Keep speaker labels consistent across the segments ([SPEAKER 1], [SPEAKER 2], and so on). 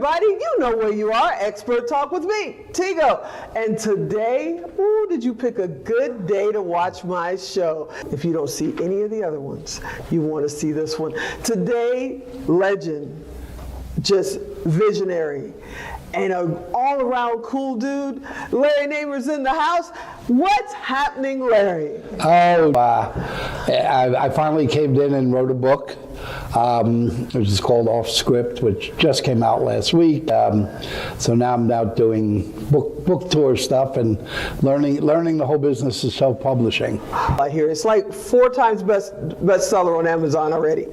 [SPEAKER 1] everybody. You know where you are. Expert Talk with me, Tigo. And today, did you pick a good day to watch my show? If you don't see any of the other ones, you want to see this one. Today, legend, just visionary, and an all-around cool dude. Larry Namer's in the house. What's happening, Larry?
[SPEAKER 2] I finally caved in and wrote a book, which is called Off Script, which just came out last week. So now I'm out doing book tour stuff and learning the whole business of self-publishing.
[SPEAKER 1] I hear it's like 4 times bestseller on Amazon already.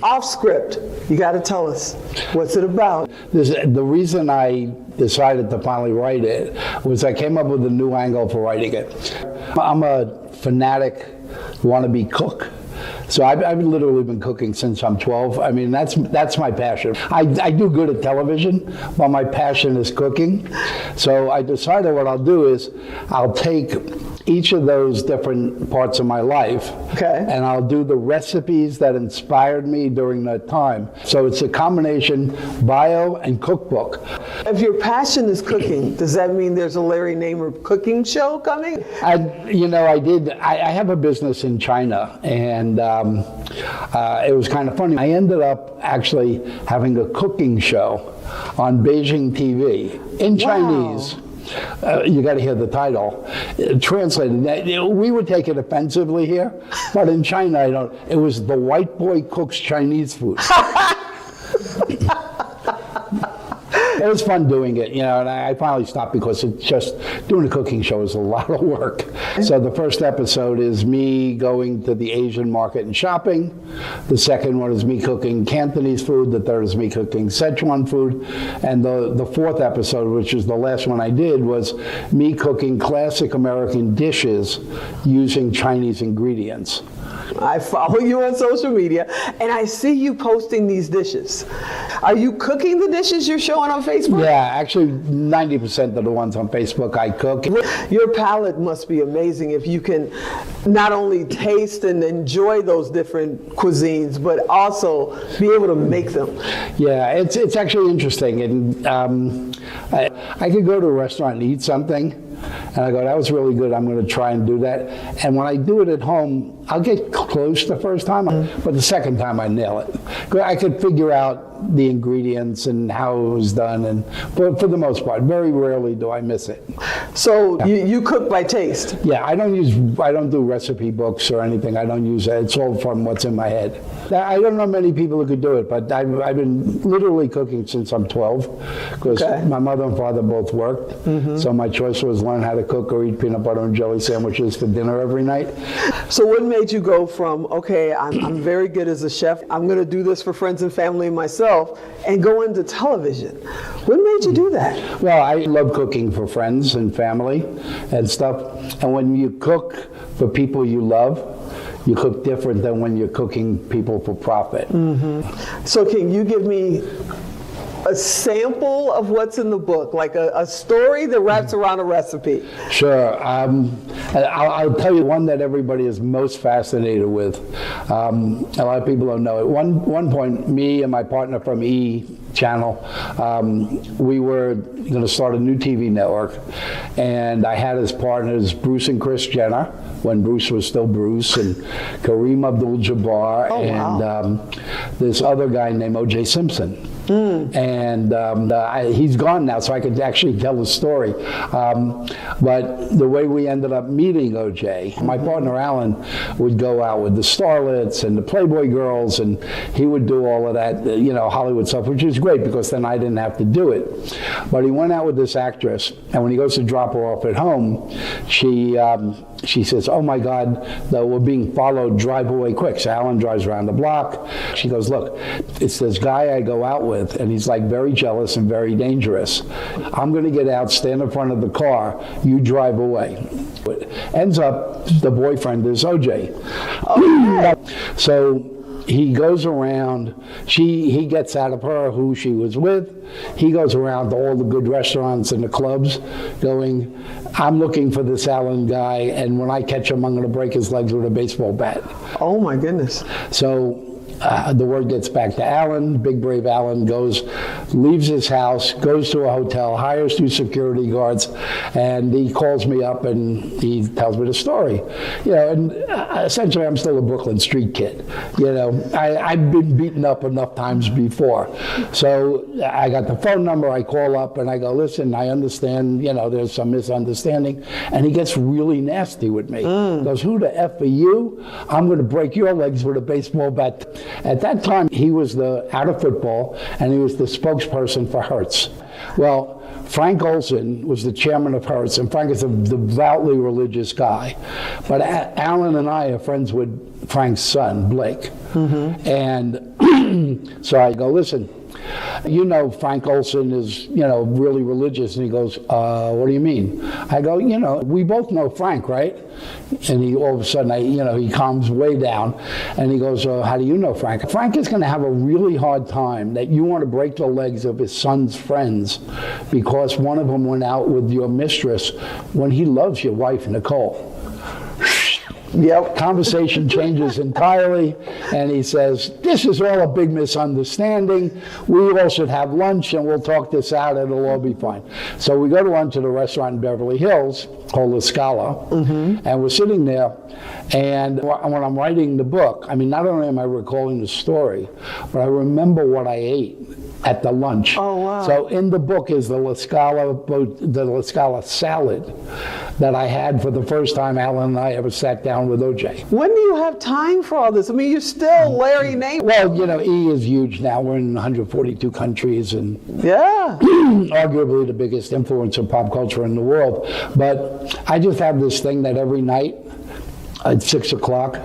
[SPEAKER 1] Off Script, you got to tell us, what's it about?
[SPEAKER 2] The reason I decided to finally write it was I came up with a new angle for writing it. I'm a fanatic wannabe cook. So I've literally been cooking since I'm 12. I mean, that's my passion. I do good at television, but my passion is cooking. So I decided what I'll do is I'll take each of those different parts of my life, and I'll do the recipes that inspired me during that time. So it's a combination bio and cookbook.
[SPEAKER 1] If your passion is cooking, does that mean there's a Larry Namer cooking show coming?
[SPEAKER 2] I have a business in China, and it was kind of funny. I ended up actually having a cooking show on Beijing TV in Chinese. You got to hear the title. Translated, we would take it offensively here, but in China, it was The White Boy Cooks Chinese Food. It was fun doing it, and I finally stopped because it's just doing a cooking show is a lot of work. So the first episode is me going to the Asian market and shopping. The second one is me cooking Cantonese food. The third is me cooking Szechuan food. And the fourth episode, which is the last one I did, was me cooking classic American dishes using Chinese ingredients.
[SPEAKER 1] I follow you on social media, and I see you posting these dishes. Are you cooking the dishes you're showing on Facebook?
[SPEAKER 2] Yeah, actually 90% of the ones on Facebook I cook.
[SPEAKER 1] Your palate must be amazing if you can not only taste and enjoy those different cuisines, but also be able to make them.
[SPEAKER 2] Yeah, it's actually interesting. And I could go to a restaurant and eat something, and I go, that was really good, I'm going to try and do that. And when I do it at home, I'll get close the first time, but the second time I nail it. I could figure out the ingredients and how it was done, but for the most part, very rarely do I miss it.
[SPEAKER 1] So you cook by taste?
[SPEAKER 2] Yeah, I don't do recipe books or anything. I don't use that. It's all from what's in my head. I don't know many people who could do it, but I've been literally cooking since I'm 12 because my mother and father both worked. So my choice was learn how to cook or eat peanut butter and jelly sandwiches for dinner every night.
[SPEAKER 1] So what made you go from, okay, I'm very good as a chef, I'm going to do this for friends and family and myself, and go into television? What made you do that?
[SPEAKER 2] Well, I love cooking for friends and family and stuff. And when you cook for people you love, you cook different than when you're cooking people for profit.
[SPEAKER 1] So can you give me a sample of what's in the book, like a story that wraps around a recipe?
[SPEAKER 2] Sure. I'll tell you one that everybody is most fascinated with. A lot of people don't know it. One point, me and my partner from E! Channel, we were going to start a new TV network, and I had as partners Bruce and Chris Jenner, when Bruce was still Bruce, and Kareem Abdul-Jabbar, and this other guy named O.J. Simpson. And he's gone now, so I could actually tell the story. But the way we ended up meeting O.J., my partner Alan would go out with the starlets and the Playboy girls, and he would do all of that, Hollywood stuff, which is great because then I didn't have to do it. But he went out with this actress, and when he goes to drop her off at home, she says, oh my God, we're being followed, drive away quick. So Alan drives around the block. She goes, look, it's this guy I go out with, and he's like very jealous and very dangerous. I'm going to get out, stand in front of the car, you drive away. Ends up, the boyfriend is OJ. So he goes around, he gets out of her who she was with. He goes around to all the good restaurants and the clubs going, I'm looking for this Alan guy, and when I catch him, I'm going to break his legs with a baseball bat.
[SPEAKER 1] Oh my goodness.
[SPEAKER 2] So the word gets back to Alan. Big brave Alan leaves his house, goes to a hotel, hires 2 security guards, and he calls me up and he tells me the story. And essentially I'm still a Brooklyn street kid. I've been beaten up enough times before. So I got the phone number, I call up and I go, listen, I understand, there's some misunderstanding. And he gets really nasty with me. He goes, who the F are you? I'm going to break your legs with a baseball bat. At that time, he was out of football, and he was the spokesperson for Hertz. Well, Frank Olson was the chairman of Hertz, and Frank is a devoutly religious guy. But Alan and I are friends with Frank's son, Blake. And so I go, listen, Frank Olson is, really religious. And he goes, what do you mean? I go, we both know Frank, right? And he all of a sudden, he calms way down. And he goes, how do you know Frank? Frank is going to have a really hard time that you want to break the legs of his son's friends because one of them went out with your mistress when he loves your wife, Nicole. Yep. Conversation changes entirely, and he says, this is all a big misunderstanding. We all should have lunch, and we'll talk this out, and it'll all be fine. So we go to lunch at a restaurant in Beverly Hills called La Scala, and we're sitting there, and when I'm writing the book, not only am I recalling the story, but I remember what I ate at the lunch.
[SPEAKER 1] Oh, wow.
[SPEAKER 2] So in the book is the La Scala salad that I had for the first time Alan and I ever sat down with OJ.
[SPEAKER 1] When do you have time for all this? You're still Larry Name.
[SPEAKER 2] Well, E is huge now. We're in 142 countries and
[SPEAKER 1] yeah,
[SPEAKER 2] arguably the biggest influence of pop culture in the world. But I just have this thing that every night at 6 o'clock,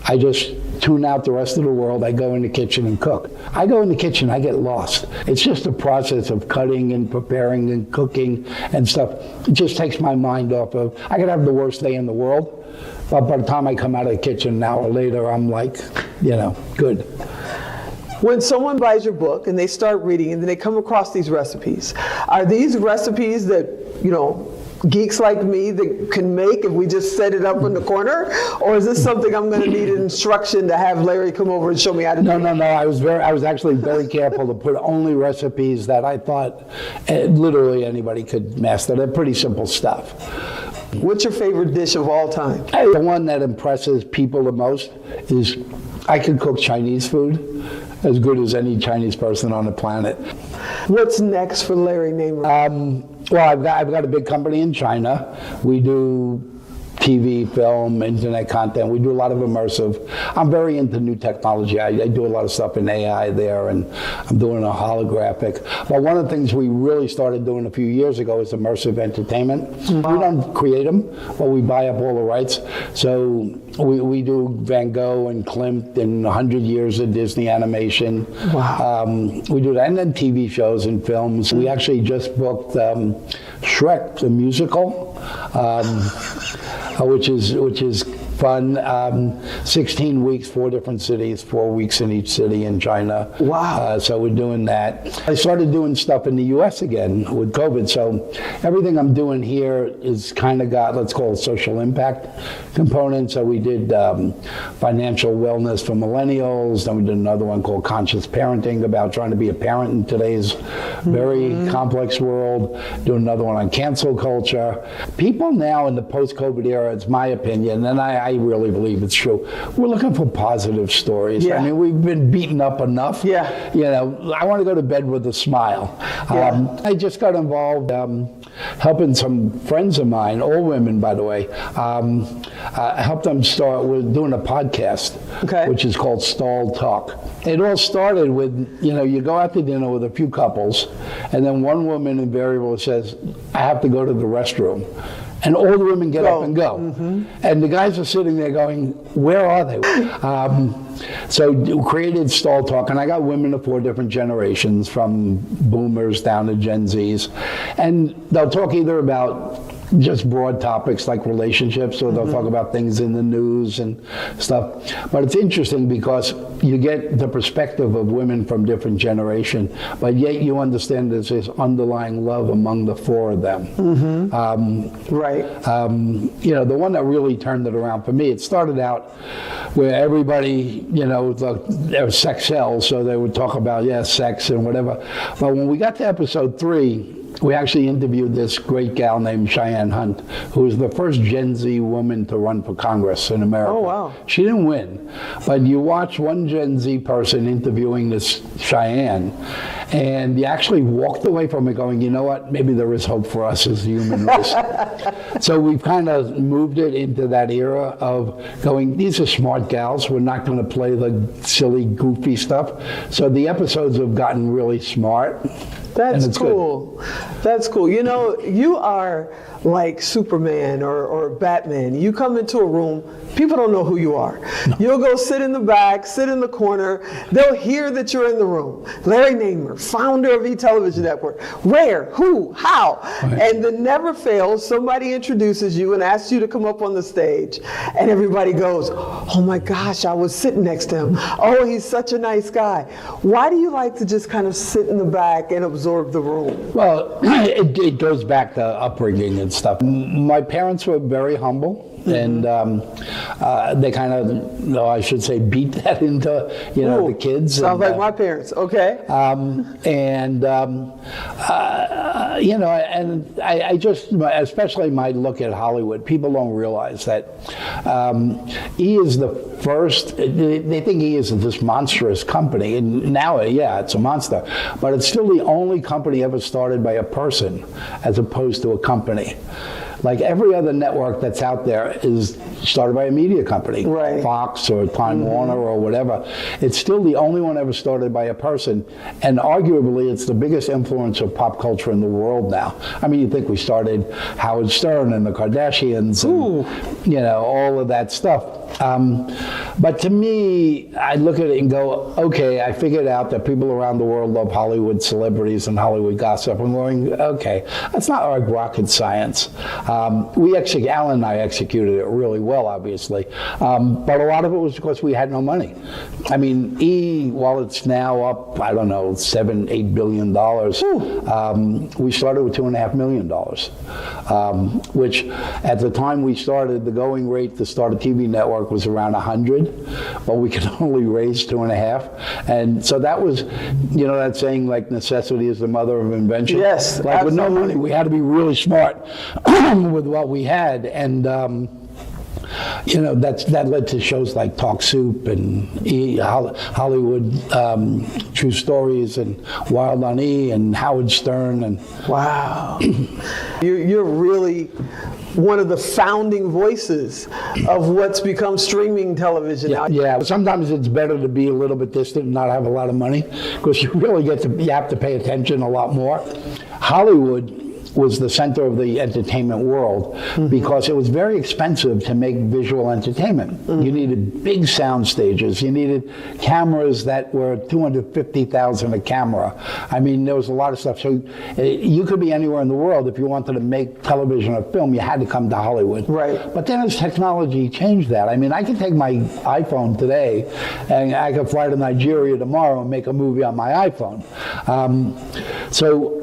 [SPEAKER 2] I just tune out the rest of the world. I go in the kitchen and cook. I go in the kitchen, I get lost. It's just a process of cutting and preparing and cooking and stuff. It just takes my mind off of, I could have the worst day in the world, but by the time I come out of the kitchen an hour later, I'm like, good.
[SPEAKER 1] When someone buys your book and they start reading and then they come across these recipes, are these recipes that, geeks like me that can make if we just set it up in the corner? Or is this something I'm going to need an instruction to have Larry come over and show me how to do?
[SPEAKER 2] No. I was actually very careful to put only recipes that I thought literally anybody could master. They're pretty simple stuff.
[SPEAKER 1] What's your favorite dish of all time?
[SPEAKER 2] The one that impresses people the most is I can cook Chinese food as good as any Chinese person on the planet.
[SPEAKER 1] What's next for Larry Namer?
[SPEAKER 2] Well, I've got a big company in China. We do TV, film, internet content. We do a lot of immersive. I'm very into new technology. I do a lot of stuff in AI there, and I'm doing a holographic. But one of the things we really started doing a few years ago is immersive entertainment. We don't create them, but we buy up all the rights. So we do Van Gogh and Klimt and 100 years of Disney animation.
[SPEAKER 1] Wow.
[SPEAKER 2] We do that, and then TV shows and films. We actually just booked Shrek, the musical. Which is fun. 16 weeks, 4 different cities, 4 weeks in each city in China.
[SPEAKER 1] Wow.
[SPEAKER 2] So we're doing that. I started doing stuff in the US again with COVID. So everything I'm doing here is kind of got, let's call it social impact component. So we did financial wellness for millennials. Then we did another one called conscious parenting, about trying to be a parent in today's very complex world. Do another one on cancel culture. People now in the post-COVID era, it's my opinion, and I really believe it's true, we're looking for positive stories.
[SPEAKER 1] Yeah.
[SPEAKER 2] We've been beaten up enough.
[SPEAKER 1] Yeah.
[SPEAKER 2] I want to go to bed with a smile.
[SPEAKER 1] Yeah.
[SPEAKER 2] I just got involved helping some friends of mine, all women, by the way, help them start with doing a podcast, which is called Stall Talk. It all started with, you go out to dinner with a few couples, and then one woman invariably says, I have to go to the restroom. And all the women get up and go. And the guys are sitting there going, where are they? So created Stall Talk, and I got women of 4 different generations, from boomers down to Gen Zs. And they'll talk either about just broad topics like relationships, or they'll talk about things in the news and stuff. But it's interesting because you get the perspective of women from different generations, but yet you understand there's this underlying love among the four of them.
[SPEAKER 1] Right.
[SPEAKER 2] You know, the one that really turned it around for me, it started out where everybody, you know, there was sex sells, so they would talk about, sex and whatever. But when we got to episode 3, we actually interviewed this great gal named Cheyenne Hunt, who was the first Gen Z woman to run for Congress in America.
[SPEAKER 1] Oh, wow.
[SPEAKER 2] She didn't win, but you watch one Gen Z person interviewing this Cheyenne, and you actually walked away from it going, you know what, maybe there is hope for us as a human race. So we've kind of moved it into that era of going, these are smart gals, we're not going to play the silly, goofy stuff. So the episodes have gotten really smart.
[SPEAKER 1] That's cool. That's cool. You know, you are like Superman or Batman. You come into a room, people don't know who you are. No. You'll go sit in the back, sit in the corner. They'll hear that you're in the room. Larry Namer, founder of eTelevision Network. Where? Who? How? Right. And then never fails, somebody introduces you and asks you to come up on the stage. And everybody goes, oh my gosh, I was sitting next to him. Oh, he's such a nice guy. Why do you like to just kind of sit in the back and absorb the room?
[SPEAKER 2] Well, it goes back to upbringing and stuff. My parents were very humble. And they kind of, no, I should say, beat that into, you know, the kids.
[SPEAKER 1] Sounds like my parents, okay.
[SPEAKER 2] You know, and I just, especially my look at Hollywood, people don't realize that E is the first, they think E is this monstrous company, and now, it's a monster, but it's still the only company ever started by a person as opposed to a company. Like every other network that's out there is started by a media company,
[SPEAKER 1] right.
[SPEAKER 2] Fox or Time Warner or whatever. It's still the only one ever started by a person, and arguably it's the biggest influence of pop culture in the world now. I mean, you think we started Howard Stern and the Kardashians and, you know, all of that stuff. But to me, I look at it and go, okay, I figured out that people around the world love Hollywood celebrities and Hollywood gossip. I'm going, okay, that's not like rocket science. Alan and I executed it really well, obviously. But a lot of it was because we had no money. I mean, E, while it's now up, I don't know, $7-8 billion, we started with $2.5 million, which at the time we started, the going rate to start a TV network was around 100, but we could only raise 2.5. And so that was, you know, that saying like necessity is the mother of invention.
[SPEAKER 1] Yes,
[SPEAKER 2] like absolutely. With no money, we had to be really smart with what we had. And you know, that led to shows like Talk Soup and Hollywood True Stories and Wild on E and Howard Stern. And
[SPEAKER 1] wow. You're really one of the founding voices of what's become streaming television now.
[SPEAKER 2] Yeah, sometimes it's better to be a little bit distant and not have a lot of money, because you really you have to pay attention a lot more. Hollywood was the center of the entertainment world because it was very expensive to make visual entertainment. You needed big sound stages. You needed cameras that were $250,000 a camera. I mean, there was a lot of stuff. So you could be anywhere in the world. If you wanted to make television or film, you had to come to Hollywood.
[SPEAKER 1] Right.
[SPEAKER 2] But then as technology changed that, I mean, I could take my iPhone today and I could fly to Nigeria tomorrow and make a movie on my iPhone. So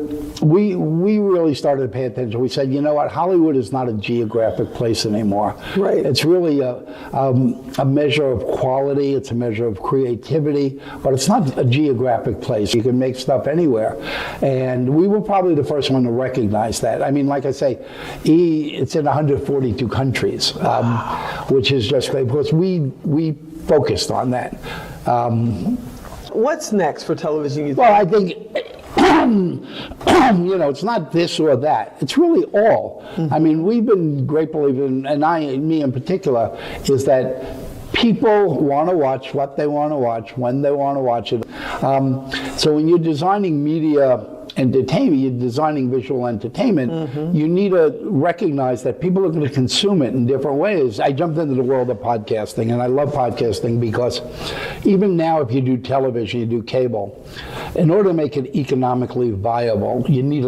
[SPEAKER 2] we really started to pay attention. We said, you know what, Hollywood is not a geographic place anymore.
[SPEAKER 1] Right.
[SPEAKER 2] It's really a measure of quality, it's a measure of creativity, but it's not a geographic place. You can make stuff anywhere. And we were probably the first one to recognize that. I mean, like I say, it's in 142 countries, which is just great, because we focused on that.
[SPEAKER 1] What's next for television, you think?
[SPEAKER 2] Well, I think, you know, it's not this or that. It's really all. I mean, we've been great believers, and me in particular, is that people want to watch what they want to watch, when they want to watch it. So when you're designing media entertainment, you're designing visual entertainment, you need to recognize that people are going to consume it in different ways. I jumped into the world of podcasting, and I love podcasting because even now, if you do television, you do cable, in order to make it economically viable, you need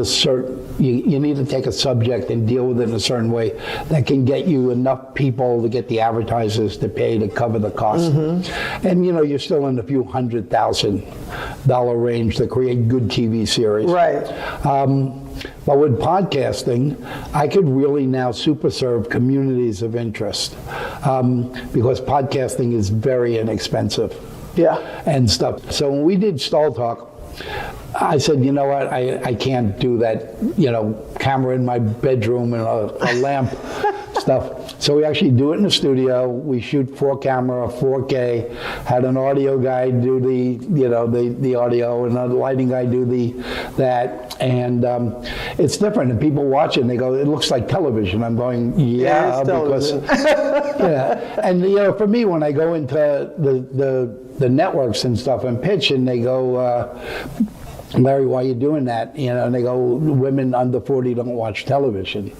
[SPEAKER 2] you need to take a subject and deal with it in a certain way that can get you enough people to get the advertisers to pay to cover the cost. And you're still in a few $100,000 range to create good TV series.
[SPEAKER 1] Right.
[SPEAKER 2] But with podcasting, I could really now super serve communities of interest because podcasting is very inexpensive.
[SPEAKER 1] Yeah.
[SPEAKER 2] And stuff. So when we did Stall Talk, I said, you know what, I can't do that, camera in my bedroom and a lamp stuff. So we actually do it in the studio. We shoot 4-camera, 4K, had an audio guy do the audio, and a lighting guy do that. And it's different. And people watch it and they go, it looks like television. I'm going, yeah, because, yeah. And for me, when I go into the networks and stuff and pitch, and they go, Larry, why are you doing that? And they go, women under 40 don't watch television.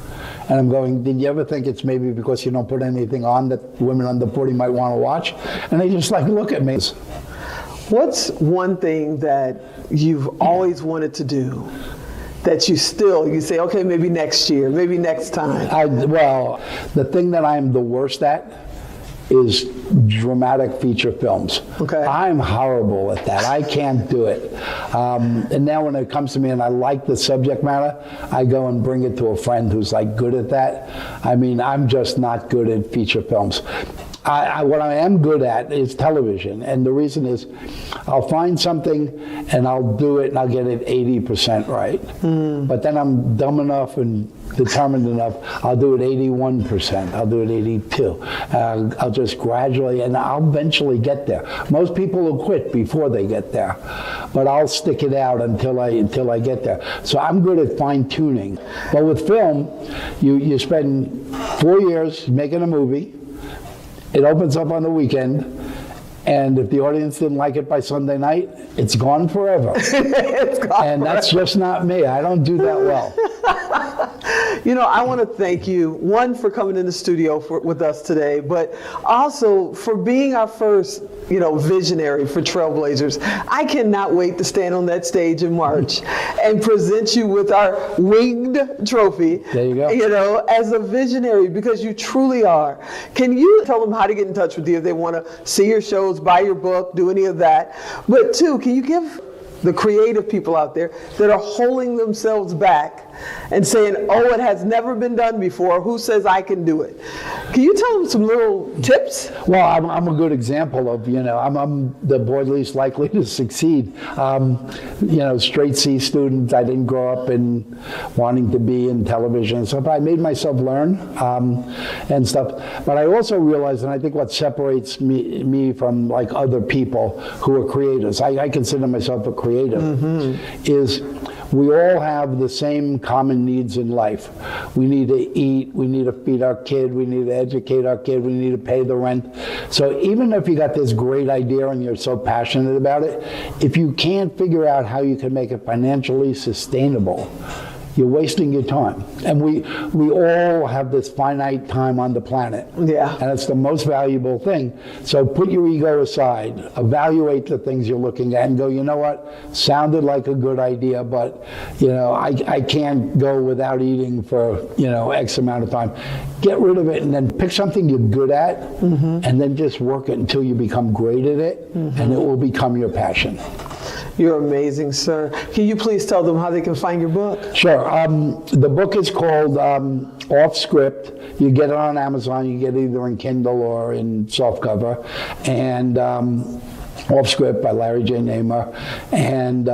[SPEAKER 2] And I'm going, did you ever think it's maybe because you don't put anything on that women under 40 might want to watch? And they just look at me.
[SPEAKER 1] What's one thing that you've always wanted to do that you say, okay, maybe next year, maybe next time?
[SPEAKER 2] Well, the thing that I'm the worst at is dramatic feature films.
[SPEAKER 1] Okay.
[SPEAKER 2] I'm horrible at that. I can't do it. And now when it comes to me and I like the subject matter, I go and bring it to a friend who's good at that. I mean, I'm just not good at feature films. What I am good at is television, and the reason is I'll find something and I'll do it and I'll get it 80% right. But then I'm dumb enough and determined enough, I'll do it 81%, I'll do it 82%. I'll just gradually, and I'll eventually get there. Most people will quit before they get there, but I'll stick it out until I get there. So I'm good at fine-tuning. But with film, you spend 4 years making a movie. It opens up on the weekend, and if the audience didn't like it by Sunday night, it's gone forever.
[SPEAKER 1] It's gone
[SPEAKER 2] and that's just not me. I don't do that well.
[SPEAKER 1] I want to thank you, one, for coming in the studio with us today, but also for being our first, visionary for Trailblazers. I cannot wait to stand on that stage in March and present you with our winged trophy.
[SPEAKER 2] There you go.
[SPEAKER 1] As a visionary, because you truly are. Can you tell them how to get in touch with you if they want to see your shows, buy your book, do any of that? But two, can you give the creative people out there that are holding themselves back and saying, oh, it has never been done before, who says I can do it? Can you tell them some little tips?
[SPEAKER 2] Well, I'm a good example of, I'm the boy least likely to succeed. Straight C student, I didn't grow up in wanting to be in television and stuff, but I made myself learn and stuff. But I also realized, and I think what separates me from other people who are creators, I consider myself a creative, is we all have the same common needs in life. We need to eat, we need to feed our kid, we need to educate our kid, we need to pay the rent. So even if you got this great idea and you're so passionate about it, if you can't figure out how you can make it financially sustainable, you're wasting your time. And we all have this finite time on the planet.
[SPEAKER 1] Yeah. And
[SPEAKER 2] it's the most valuable thing. So put your ego aside, evaluate the things you're looking at and go, you know what, sounded like a good idea, but I can't go without eating for X amount of time. Get rid of it and then pick something you're good at and then just work it until you become great at it and it will become your passion.
[SPEAKER 1] You're amazing, sir. Can you please tell them how they can find your book?
[SPEAKER 2] Sure. The book is called Off Script. You get it on Amazon. You get it either in Kindle or in softcover. And Off Script by Larry J. Namer. And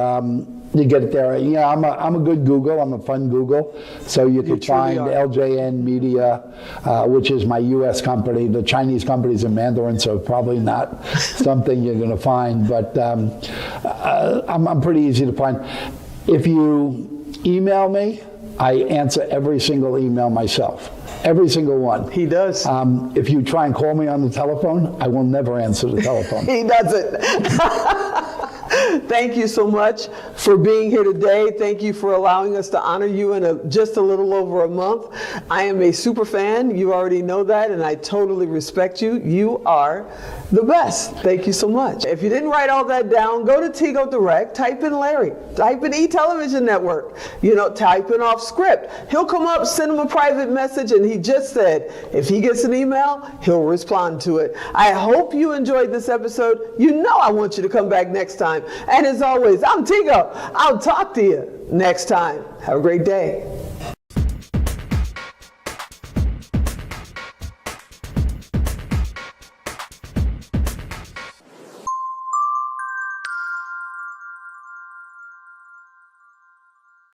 [SPEAKER 2] you get it there. I'm a good Google. I'm a fun Google. So you can find LJN Media, which is my U.S. company. The Chinese company's in Mandarin, so probably not something you're going to find. But I'm pretty easy to find. If you email me, I answer every single email myself. Every single one.
[SPEAKER 1] He does.
[SPEAKER 2] If you try and call me on the telephone, I will never answer the telephone.
[SPEAKER 1] He doesn't. Thank you so much for being here today. Thank you for allowing us to honor you in just a little over a month. I am a super fan. You already know that, and I totally respect you. You are the best. Thank you so much. If you didn't write all that down, go to Tigo Direct, type in Larry, type in E-Television Network, type in off script. He'll come up, send him a private message, and he just said, if he gets an email, he'll respond to it. I hope you enjoyed this episode. I want you to come back next time. And as always, I'm Tigo. I'll talk to you next time. Have a great day.